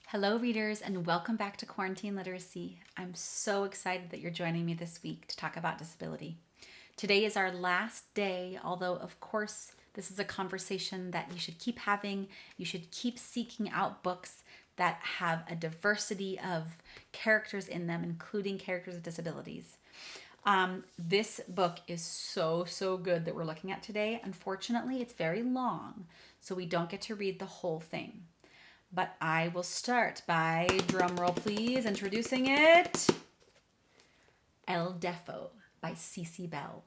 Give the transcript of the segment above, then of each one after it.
Hello, readers, and welcome back to Quarantine Literacy. I'm so excited that you're joining me this week to talk about disability. Today is our last day, although, of course, this is a conversation that you should keep having. You should keep seeking out books that have a diversity of characters in them, including characters with disabilities. This book is so good that we're looking at today. Unfortunately, it's very long, so we don't get to read the whole thing. But I will start by, drumroll please, introducing it. Deafo by Cece Bell.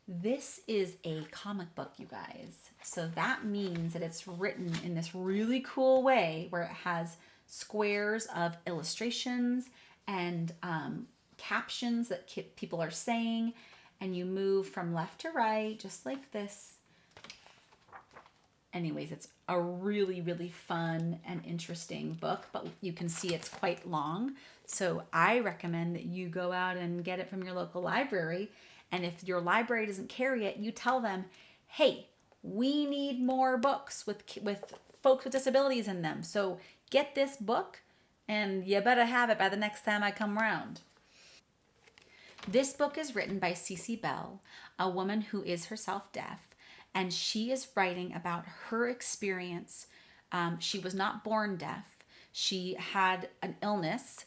This is a comic book, you guys. So that means that it's written in this really cool way where it has squares of illustrations and captions that people are saying, and you move from left to right just like this. Anyways, it's a really fun and interesting book, but you can see it's quite long. So I recommend that you go out and get it from your local library. And if your library doesn't carry it, you tell them, hey, we need more books with folks with disabilities in them. So get this book and you better have it by the next time I come around. This book is written by Cece Bell, a woman who is herself deaf. And she is writing about her experience. She was not born deaf. She had an illness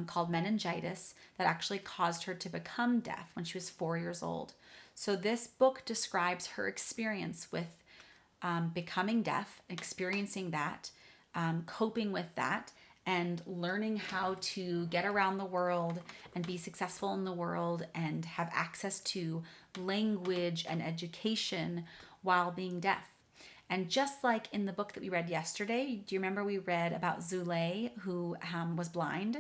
called meningitis that actually caused her to become deaf when she was 4 years old. So this book describes her experience with becoming deaf, experiencing that, coping with that, and learning how to get around the world and be successful in the world and have access to language and education while being deaf. And just like in the book that we read yesterday, do you remember we read about Zule, who was blind,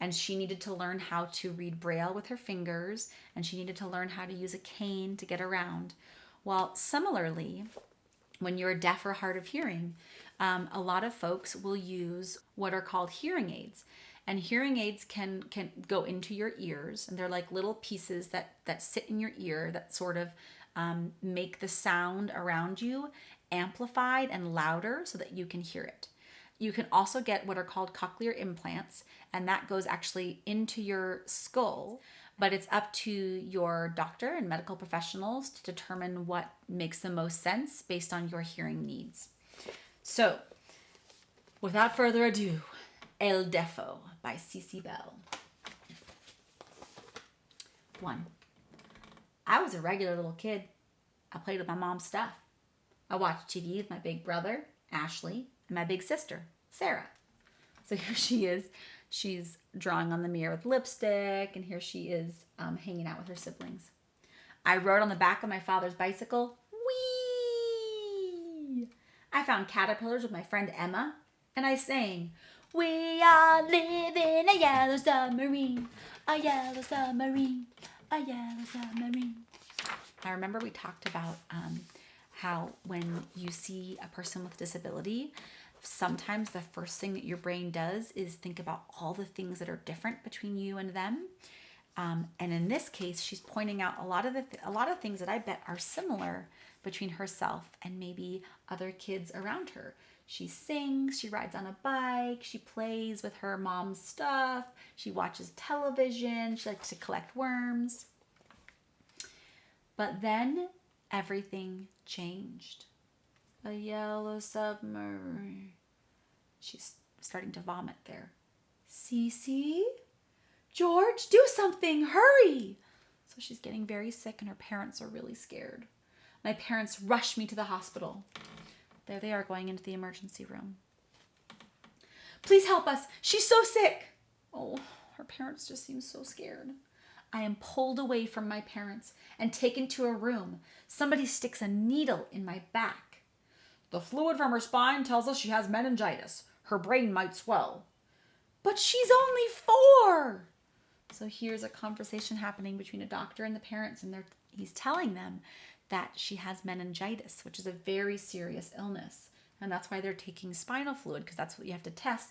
and she needed to learn how to read Braille with her fingers, and she needed to learn how to use a cane to get around. Well, similarly, when you're deaf or hard of hearing, a lot of folks will use what are called hearing aids. And hearing aids can go into your ears, and they're like little pieces that sit in your ear that sort of make the sound around you amplified and louder so that you can hear it. You can also get what are called cochlear implants, and that goes actually into your skull, but it's up to your doctor and medical professionals to determine what makes the most sense based on your hearing needs. So, without further ado, El Deafo by Cece Bell. 1. I was a regular little kid. I played with my mom's stuff. I watched TV with my big brother, Ashley, and my big sister, Sarah. So here she is. She's drawing on the mirror with lipstick, and here she is hanging out with her siblings. I rode on the back of my father's bicycle. Whee! I found caterpillars with my friend Emma, and I sang, we all live in a yellow submarine, a yellow submarine, a yellow submarine. I remember we talked about how when you see a person with disability, sometimes the first thing that your brain does is think about all the things that are different between you and them. And in this case, she's pointing out a lot of things that I bet are similar between herself and maybe other kids around her. She sings, she rides on a bike, she plays with her mom's stuff, she watches television, she likes to collect worms. But then everything changed. A yellow submarine. She's starting to vomit there. Cece? George, do something, hurry! So she's getting very sick and her parents are really scared. My parents rush me to the hospital. There they are going into the emergency room. Please help us. She's so sick. Oh, her parents just seem so scared. I am pulled away from my parents and taken to a room. Somebody sticks a needle in my back. The fluid from her spine tells us she has meningitis. Her brain might swell. But she's only 4. So here's a conversation happening between a doctor and the parents, and he's telling them that she has meningitis, which is a very serious illness. And that's why they're taking spinal fluid, because that's what you have to test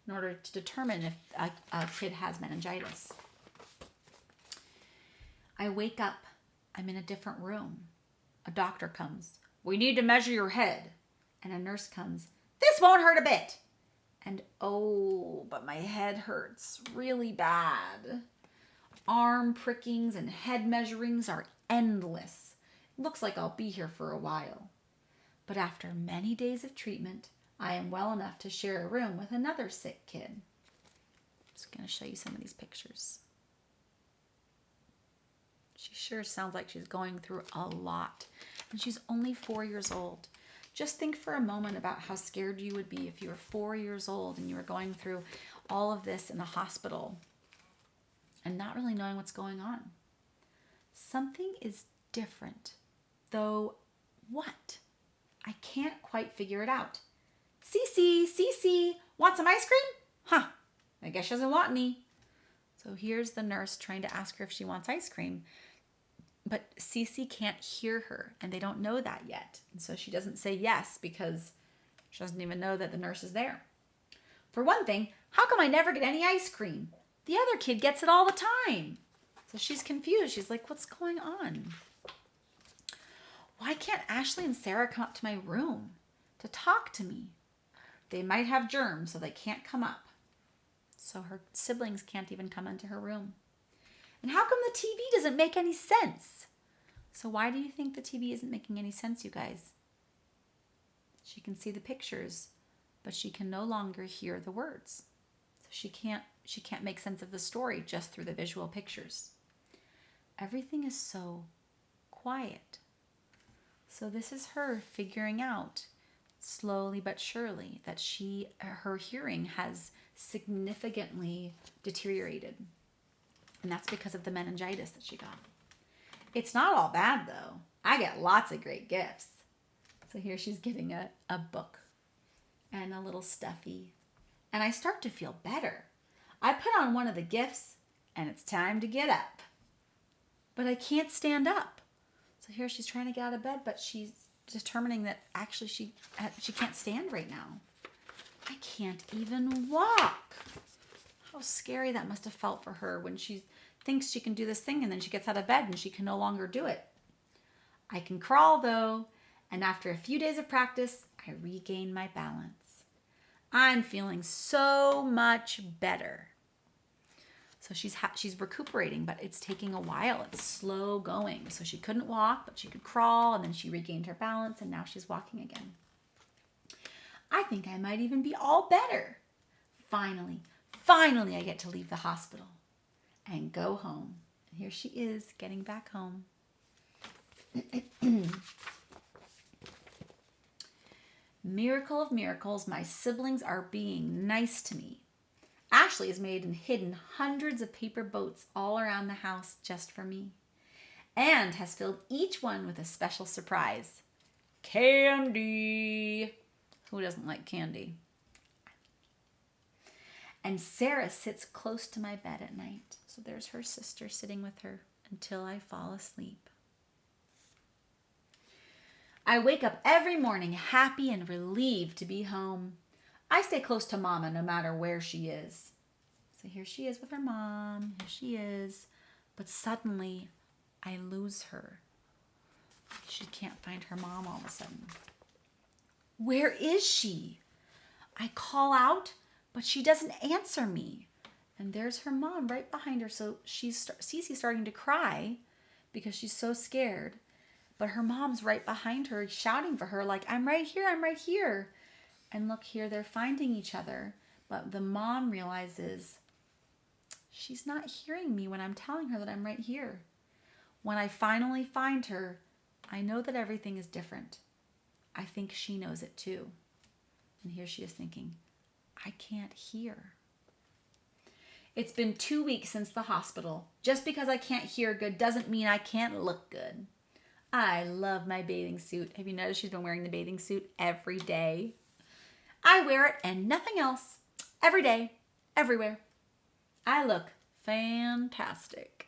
in order to determine if a kid has meningitis. I wake up. I'm in a different room. A doctor comes. We need to measure your head. And a nurse comes. This won't hurt a bit. And oh, but my head hurts really bad. Arm prickings and head measurings are endless. It looks like I'll be here for a while. But after many days of treatment, I am well enough to share a room with another sick kid. I'm just going to show you some of these pictures. She sure sounds like she's going through a lot. And she's only 4 years old. Just think for a moment about how scared you would be if you were 4 years old and you were going through all of this in a hospital and not really knowing what's going on. Something is different, though what? I can't quite figure it out. Cece, want some ice cream? Huh, I guess she doesn't want any. So here's the nurse trying to ask her if she wants ice cream. But Cece can't hear her, and they don't know that yet. And so she doesn't say yes because she doesn't even know that the nurse is there. For one thing, how come I never get any ice cream? The other kid gets it all the time. So she's confused. She's like, what's going on? Why can't Ashley and Sarah come up to my room to talk to me? They might have germs, so they can't come up. So her siblings can't even come into her room. And how come the TV doesn't make any sense? So why do you think the TV isn't making any sense, you guys? She can see the pictures, but she can no longer hear the words. So she can't make sense of the story just through the visual pictures. Everything is so quiet. So this is her figuring out slowly but surely that her hearing has significantly deteriorated. And that's because of the meningitis that she got. It's not all bad, though. I get lots of great gifts. So here she's getting a book and a little stuffy. And I start to feel better. I put on one of the gifts, and it's time to get up. But I can't stand up. So here she's trying to get out of bed, but she's determining that actually she can't stand right now. I can't even walk. How scary that must have felt for her when she thinks she can do this thing and then she gets out of bed and she can no longer do it. I can crawl though, and after a few days of practice, I regain my balance. I'm feeling so much better. So she's recuperating, but it's taking a while. It's slow going. So she couldn't walk, but she could crawl, and then she regained her balance, and now she's walking again. I think I might even be all better. Finally, I get to leave the hospital and go home. And here she is getting back home. Miracle of miracles, my siblings are being nice to me. Ashley has made and hidden hundreds of paper boats all around the house just for me, and has filled each one with a special surprise. Candy! Who doesn't like candy? And Sarah sits close to my bed at night. So there's her sister sitting with her until I fall asleep. I wake up every morning happy and relieved to be home. I stay close to Mama no matter where she is. So here she is with her mom. Here she is. But suddenly, I lose her. She can't find her mom all of a sudden. Where is she? I call out, but she doesn't answer me. And there's her mom right behind her. So Cece's starting to cry because she's so scared. But her mom's right behind her shouting for her like, I'm right here, I'm right here. And look here, they're finding each other. But the mom realizes she's not hearing me when I'm telling her that I'm right here. When I finally find her, I know that everything is different. I think she knows it too. And here she is thinking, I can't hear. It's been 2 weeks since the hospital. Just because I can't hear good doesn't mean I can't look good. I love my bathing suit. Have you noticed she's been wearing the bathing suit every day? I wear it and nothing else. Every day, everywhere. I look fantastic.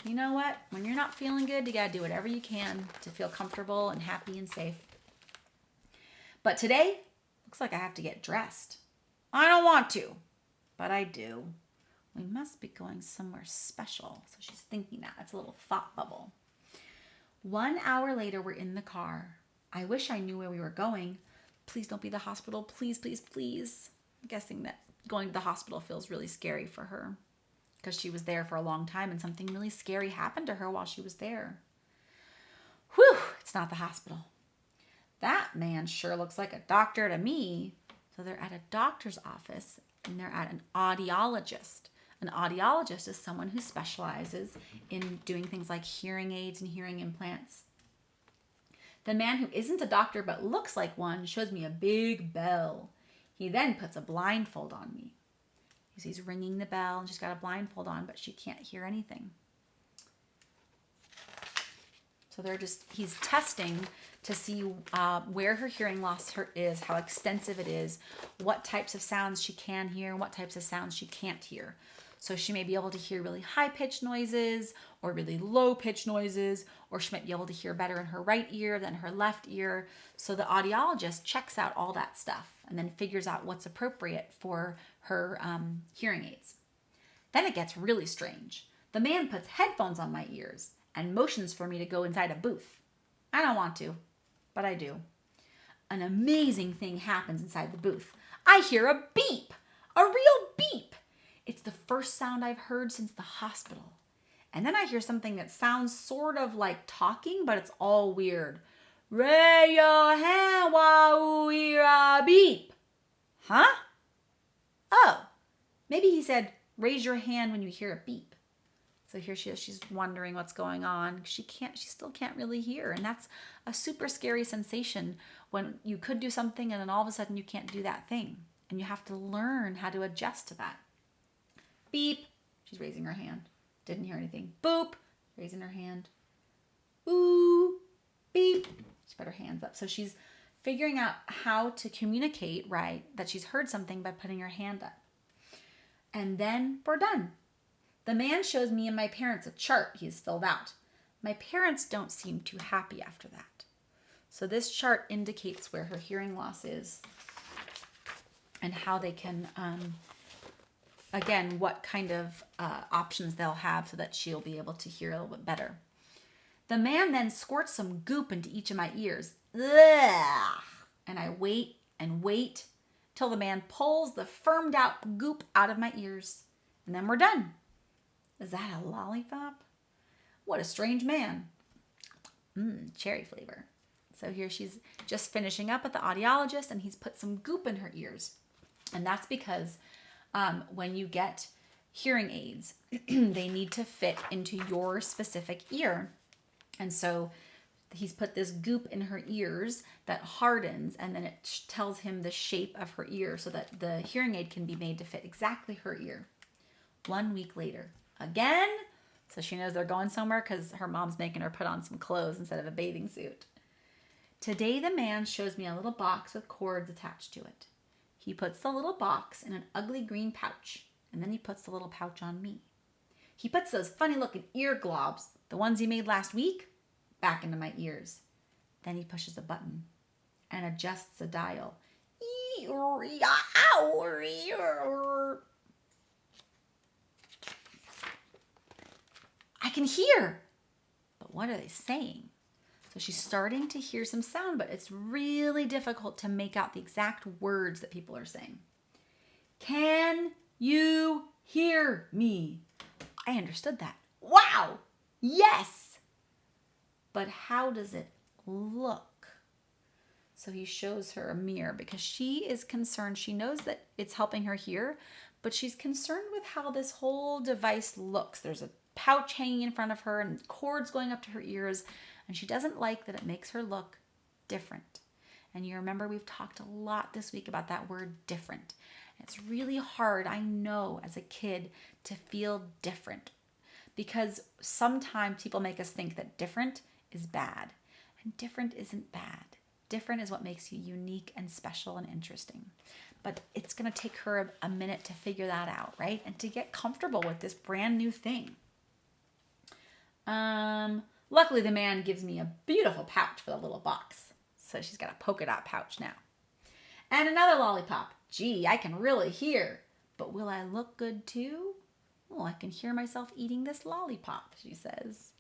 You know what? When you're not feeling good, you gotta do whatever you can to feel comfortable and happy and safe. But today, looks like I have to get dressed. I don't want to, but I do. We must be going somewhere special. So she's thinking that. It's a little thought bubble. 1 hour later, we're in the car. I wish I knew where we were going, please don't be the hospital. Please, please, please. I'm guessing that going to the hospital feels really scary for her because she was there for a long time and something really scary happened to her while she was there. Whew, it's not the hospital. That man sure looks like a doctor to me. So they're at a doctor's office and they're at an audiologist. An audiologist is someone who specializes in doing things like hearing aids and hearing implants. The man who isn't a doctor but looks like one shows me a big bell. He then puts a blindfold on me. He's ringing the bell and she's got a blindfold on, but she can't hear anything. So he's testing to see where her hearing loss is, how extensive it is, what types of sounds she can hear, and what types of sounds she can't hear. So she may be able to hear really high-pitched noises or really low-pitched noises, or she might be able to hear better in her right ear than her left ear. So the audiologist checks out all that stuff and then figures out what's appropriate for her hearing aids. Then it gets really strange. The man puts headphones on my ears and motions for me to go inside a booth. I don't want to, but I do. An amazing thing happens inside the booth. I hear a beep, a real beep. It's the first sound I've heard since the hospital. And then I hear something that sounds sort of like talking, but it's all weird. Raise your hand while we hear a beep. Huh? Oh, maybe he said, raise your hand when you hear a beep. So here she is, she's wondering what's going on. She still can't really hear. And that's a super scary sensation when you could do something and then all of a sudden you can't do that thing. And you have to learn how to adjust to that. Beep, she's raising her hand. Didn't hear anything. Boop, raising her hand. Ooh, beep. She put her hands up. So she's figuring out how to communicate, right, that she's heard something by putting her hand up. And then we're done. The man shows me and my parents a chart he's filled out. My parents don't seem too happy after that. So this chart indicates where her hearing loss is and how they can, again, what kind of options they'll have so that she'll be able to hear a little bit better. The man then squirts some goop into each of my ears. Ugh. And I wait and wait till the man pulls the firmed out goop out of my ears. And then we're done. Is that a lollipop? What a strange man. Cherry flavor. So here she's just finishing up with the audiologist and he's put some goop in her ears. And that's because when you get hearing aids, they need to fit into your specific ear. And so he's put this goop in her ears that hardens and then it tells him the shape of her ear so that the hearing aid can be made to fit exactly her ear. 1 week later, again, so she knows they're going somewhere because her mom's making her put on some clothes instead of a bathing suit. Today the man shows me a little box with cords attached to it. He puts the little box in an ugly green pouch and then he puts the little pouch on me. He puts those funny looking ear globs, the ones he made last week, back into my ears. Then he pushes a button and adjusts a dial. I can hear, but what are they saying? So she's starting to hear some sound, but it's really difficult to make out the exact words that people are saying. Can you hear me? I understood that. Wow! Yes! But how does it look? So he shows her a mirror because she is concerned. She knows that it's helping her hear, but she's concerned with how this whole device looks. There's a pouch hanging in front of her and cords going up to her ears, and she doesn't like that it makes her look different. And you remember we've talked a lot this week about that word different. It's really hard, I know, as a kid to feel different because sometimes people make us think that different is bad, and different isn't bad. Different is what makes you unique and special and interesting. But it's going to take her a minute to figure that out, right? And to get comfortable with this brand new thing. Luckily, the man gives me a beautiful pouch for the little box. So she's got a polka dot pouch now. And another lollipop. Gee, I can really hear. But will I look good too? Well, I can hear myself eating this lollipop, she says.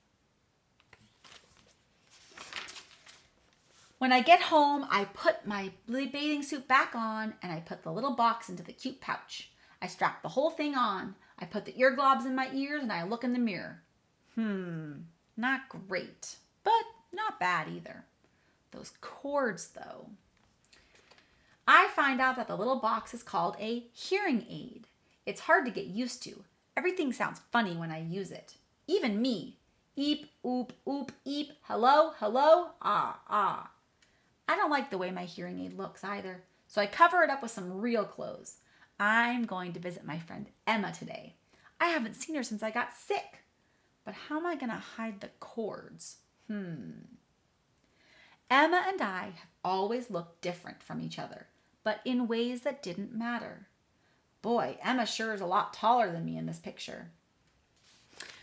When I get home, I put my bathing suit back on and I put the little box into the cute pouch. I strap the whole thing on. I put the earglobs in my ears and I look in the mirror. Not great, but not bad either. Those cords, though. I find out that the little box is called a hearing aid. It's hard to get used to. Everything sounds funny when I use it. Even me. Eep, oop, oop, eep, hello, hello, ah, ah. I don't like the way my hearing aid looks either, so I cover it up with some real clothes. I'm going to visit my friend Emma today. I haven't seen her since I got sick. But how am I going to hide the cords? Emma and I have always looked different from each other, but in ways that didn't matter. Boy, Emma sure is a lot taller than me in this picture.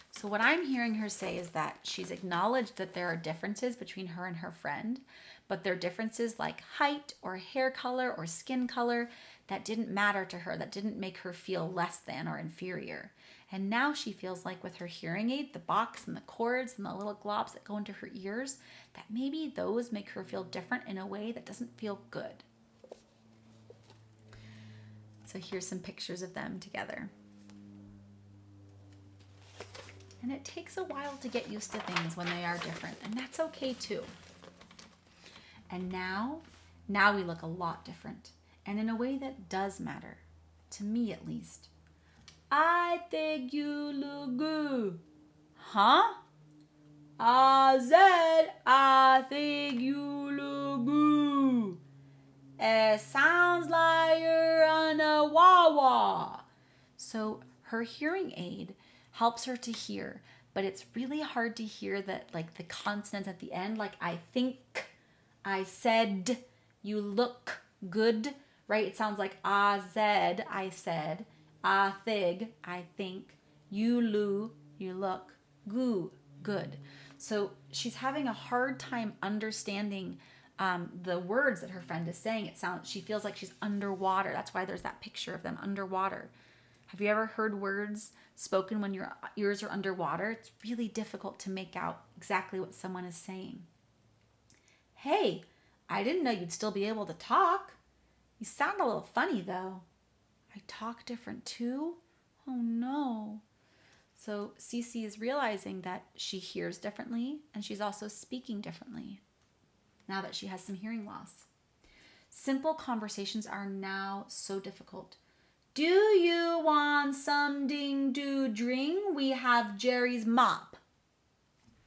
So what I'm hearing her say is that she's acknowledged that there are differences between her and her friend, but they're differences like height or hair color or skin color that didn't matter to her, that didn't make her feel less than or inferior. And now she feels like with her hearing aid, the box and the cords and the little globs that go into her ears, that maybe those make her feel different in a way that doesn't feel good. So here's some pictures of them together. And it takes a while to get used to things when they are different, and that's okay too. And now we look a lot different, and in a way that does matter, to me at least. I think you look good. Huh? I said, I think you look good. It sounds like you're on a wah-wah. So her hearing aid helps her to hear, but it's really hard to hear that, like the consonants at the end, like I think, I said, you look good, right? It sounds like I said, I think, you look, good. So she's having a hard time understanding the words that her friend is saying. She feels like she's underwater. That's why there's that picture of them underwater. Have you ever heard words spoken when your ears are underwater? It's really difficult to make out exactly what someone is saying. Hey, I didn't know you'd still be able to talk. You sound a little funny though. I talk different too? Oh no. So Cece is realizing that she hears differently and she's also speaking differently now that she has some hearing loss. Simple conversations are now so difficult. Do you want something to drink? We have Jerry's mop.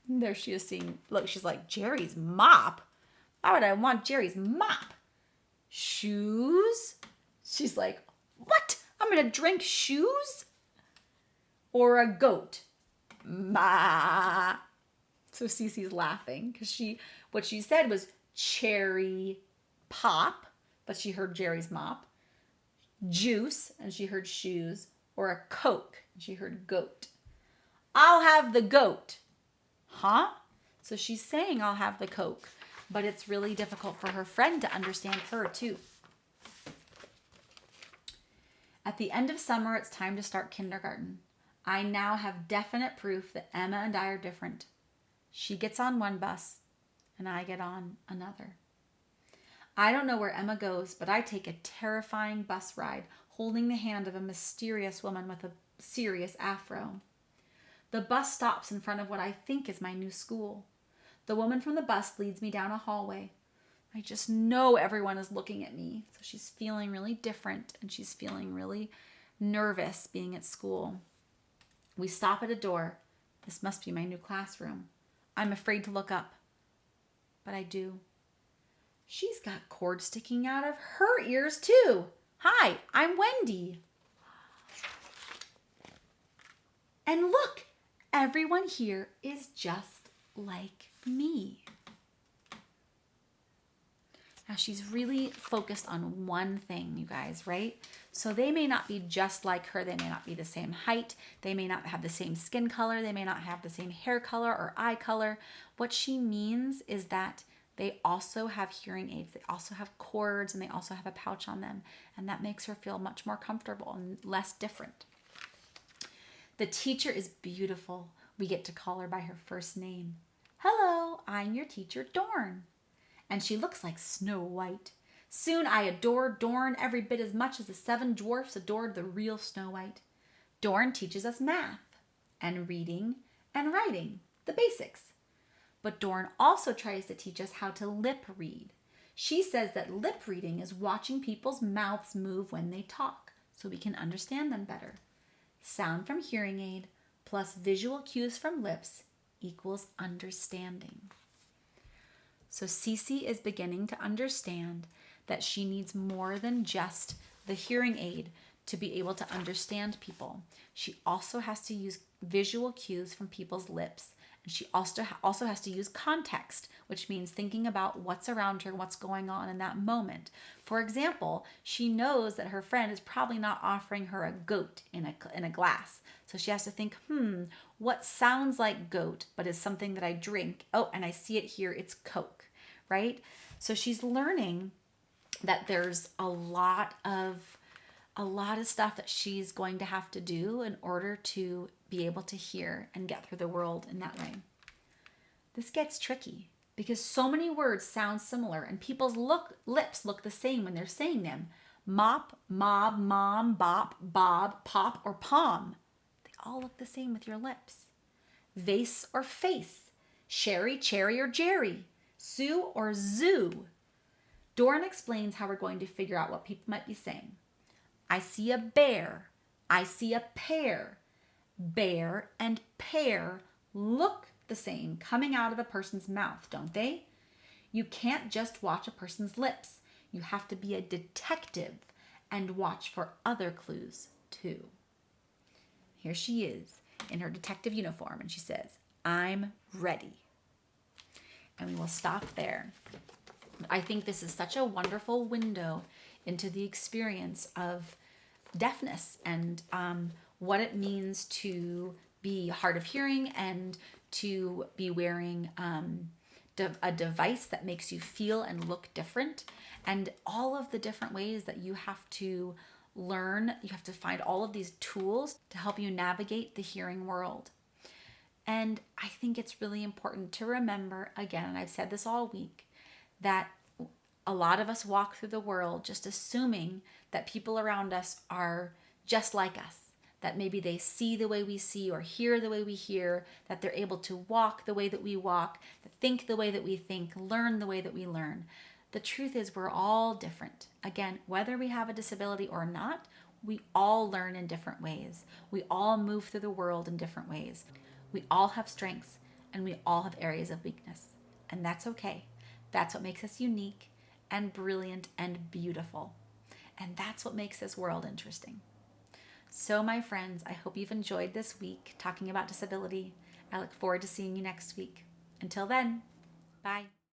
There she is seeing, look, she's like, Jerry's mop? Why would I want Jerry's mop? Shoes? She's like, what? I'm going to drink shoes? Or a goat? Ma. So Cece's laughing because what she said was cherry pop, but she heard Jerry's mop. Juice, and she heard shoes. Or a Coke, and she heard goat. I'll have the goat. Huh? So she's saying I'll have the Coke, but it's really difficult for her friend to understand her too. At the end of summer, it's time to start kindergarten. I now have definite proof that Emma and I are different. She gets on one bus, and I get on another. I don't know where Emma goes, but I take a terrifying bus ride, holding the hand of a mysterious woman with a serious afro. The bus stops in front of what I think is my new school. The woman from the bus leads me down a hallway. I just know everyone is looking at me, so she's feeling really different, and she's feeling really nervous being at school. We stop at a door. This must be my new classroom. I'm afraid to look up, but I do. She's got cords sticking out of her ears too. Hi, I'm Wendy. And look, everyone here is just like me. Now she's really focused on one thing, you guys, right? So they may not be just like her. They may not be the same height. They may not have the same skin color. They may not have the same hair color or eye color. What she means is that they also have hearing aids. They also have cords, and they also have a pouch on them. And that makes her feel much more comfortable and less different. The teacher is beautiful. We get to call her by her first name. Hello, I'm your teacher, Dorn. and she looks like Snow White. Soon I adored Dorn every bit as much as the 7 dwarfs adored the real Snow White. Dorn teaches us math and reading and writing, the basics. But Dorn also tries to teach us how to lip read. She says that lip reading is watching people's mouths move when they talk so we can understand them better. Sound from hearing aid plus visual cues from lips equals understanding. So Cece is beginning to understand that she needs more than just the hearing aid to be able to understand people. She also has to use visual cues from people's lips. And she also has to use context, which means thinking about what's around her, what's going on in that moment. For example, she knows that her friend is probably not offering her a goat in a glass. So she has to think, what sounds like goat, but is something that I drink? Oh, and I see it here, it's Coke, right? So she's learning that there's a lot of stuff that she's going to have to do in order to be able to hear and get through the world in that way. This gets tricky because so many words sound similar and people's lips look the same when they're saying them. Mop, mob, mom, bop, bob, pop, or palm. They all look the same with your lips. Vase or face. Sherry, cherry, or Jerry. Sue or zoo. Dorn explains how we're going to figure out what people might be saying. I see a bear. I see a pear. Bear and pear look the same coming out of a person's mouth, don't they? You can't just watch a person's lips. You have to be a detective and watch for other clues too. Here she is in her detective uniform and she says, I'm ready. And we will stop there. I think this is such a wonderful window into the experience of deafness and what it means to be hard of hearing and to be wearing a device that makes you feel and look different, and all of the different ways that you have to learn. You have to find all of these tools to help you navigate the hearing world. And I think it's really important to remember, again, and I've said this all week, that a lot of us walk through the world just assuming that people around us are just like us, that maybe they see the way we see or hear the way we hear, that they're able to walk the way that we walk, think the way that we think, learn the way that we learn. The truth is we're all different. Again, whether we have a disability or not, we all learn in different ways. We all move through the world in different ways. We all have strengths and we all have areas of weakness. And that's okay. That's what makes us unique and brilliant and beautiful. And that's what makes this world interesting. So my friends, I hope you've enjoyed this week talking about disability. I look forward to seeing you next week. Until then, bye.